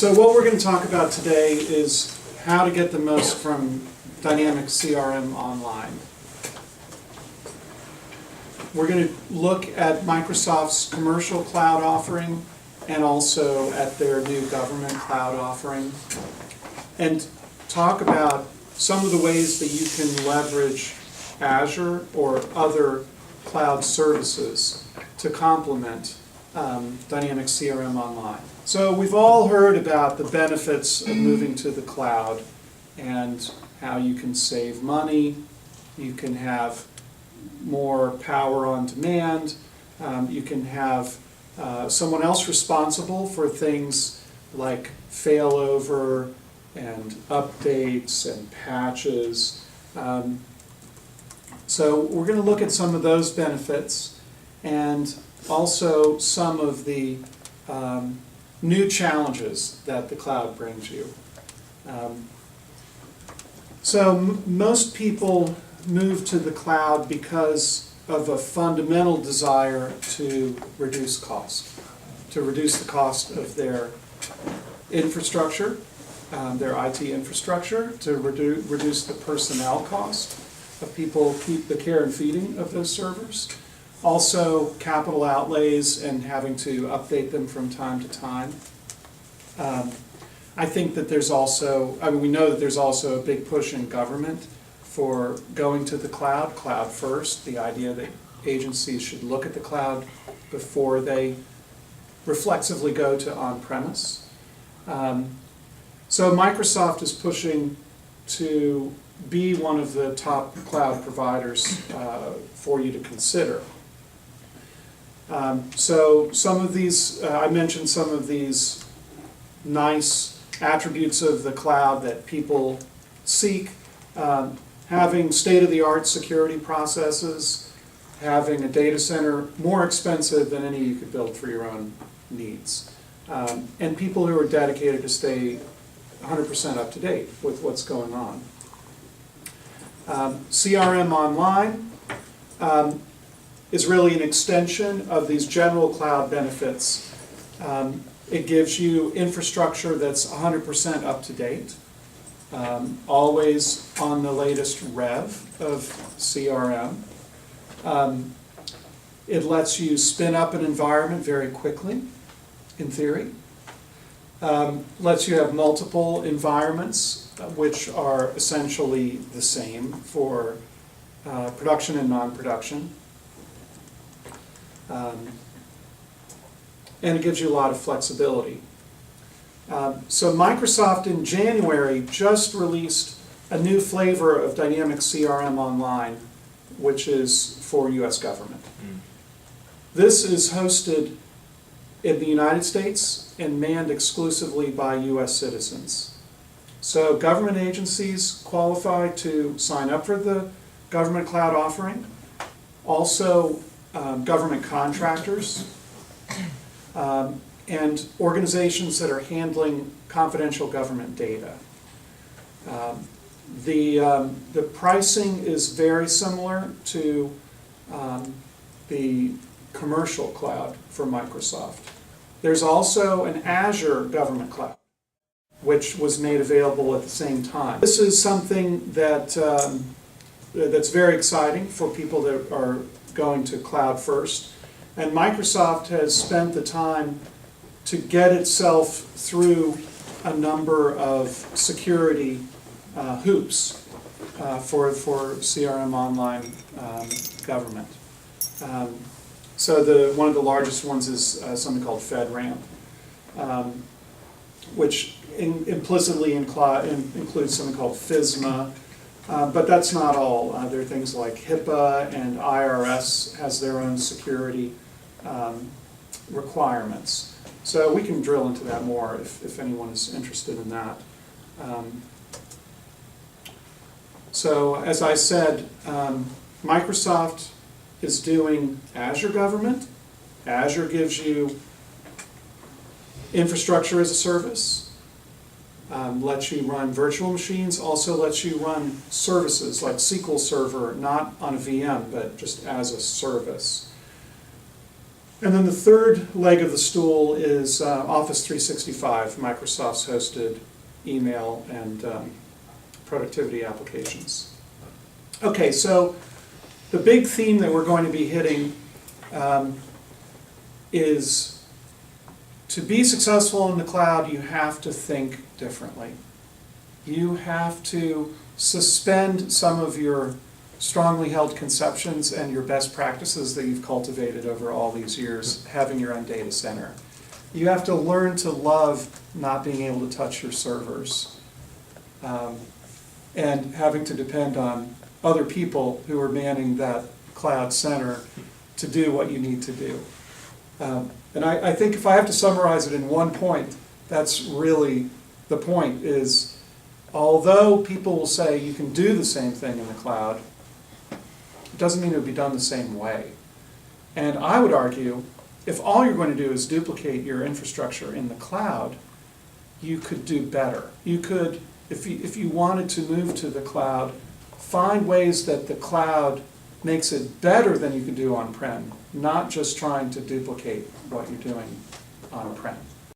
So what we're going to talk about today is how to get the most from Dynamic CRM Online. We're going to look at Microsoft's commercial cloud offering and also at their new government cloud offering, and talk about some of the ways that you can leverage Azure or other cloud services to complement Dynamic CRM Online. So we've all heard about the benefits of moving to the cloud and how you can save money, you can have more power on demand, you can have someone else responsible for things like failover and updates and patches. So we're going to look at some of those benefits and also some of the new challenges that the cloud brings you. Most people move to the cloud because of a fundamental desire to reduce cost, to reduce the cost of their infrastructure, their IT infrastructure, to reduce the personnel cost of people, keep the care and feeding of those servers. Also, capital outlays and having to update them from time to time. I think that there's also, we know that there's also a big push in government for going to the cloud first, the idea that agencies should look at the cloud before they reflexively go to on-premise. So Microsoft is pushing to be one of the top cloud providers for you to consider. So some of these, I mentioned some of these nice attributes of the cloud that people seek. Having state-of-the-art security processes, having a data center more expensive than any you could build for your own needs, and people who are dedicated to stay 100% up to date with what's going on. CRM Online is really an extension of these general cloud benefits. It gives you infrastructure that's 100% up to date, always on the latest rev of CRM. It lets you spin up an environment very quickly, in theory. Lets you have multiple environments, which are essentially the same for production and non-production. And it gives you a lot of flexibility. So Microsoft in January just released a new flavor of Dynamic CRM Online, which is for US government. This is hosted in the United States and manned exclusively by US citizens. So government agencies qualify to sign up for the government cloud offering. Also government contractors and organizations that are handling confidential government data. The pricing is very similar to the commercial cloud for Microsoft. There's also an Azure government cloud, which was made available at the same time. This is something that that's very exciting for people that are going to cloud first. And Microsoft has spent the time to get itself through a number of security hoops for CRM Online government. So one of the largest ones is something called FedRAMP, which implicitly includes something called FISMA, but that's not all. There are things like HIPAA, and IRS has their own security requirements. So we can drill into that more if anyone is interested in that. So as I said, Microsoft is doing Azure government. Azure gives you infrastructure as a service. Lets you run virtual machines, also lets you run services like SQL Server, not on a VM, but just as a service. And then the third leg of the stool is Office 365, Microsoft's hosted email and productivity applications. Okay, so the big theme that we're going to be hitting is to be successful in the cloud, you have to think differently. You have to suspend some of your strongly held conceptions and your best practices that you've cultivated over all these years, having your own data center. You have to learn to love not being able to touch your servers and having to depend on other people who are manning that cloud center to do what you need to do. And I think if I have to summarize it in one point, that's really the point is, although people will say you can do the same thing in the cloud, it doesn't mean it would be done the same way. And I would argue, if all you're going to do is duplicate your infrastructure in the cloud, you could do better. You could, if you wanted to move to the cloud, find ways that the cloud makes it better than you can do on-prem, not just trying to duplicate what you're doing on-prem.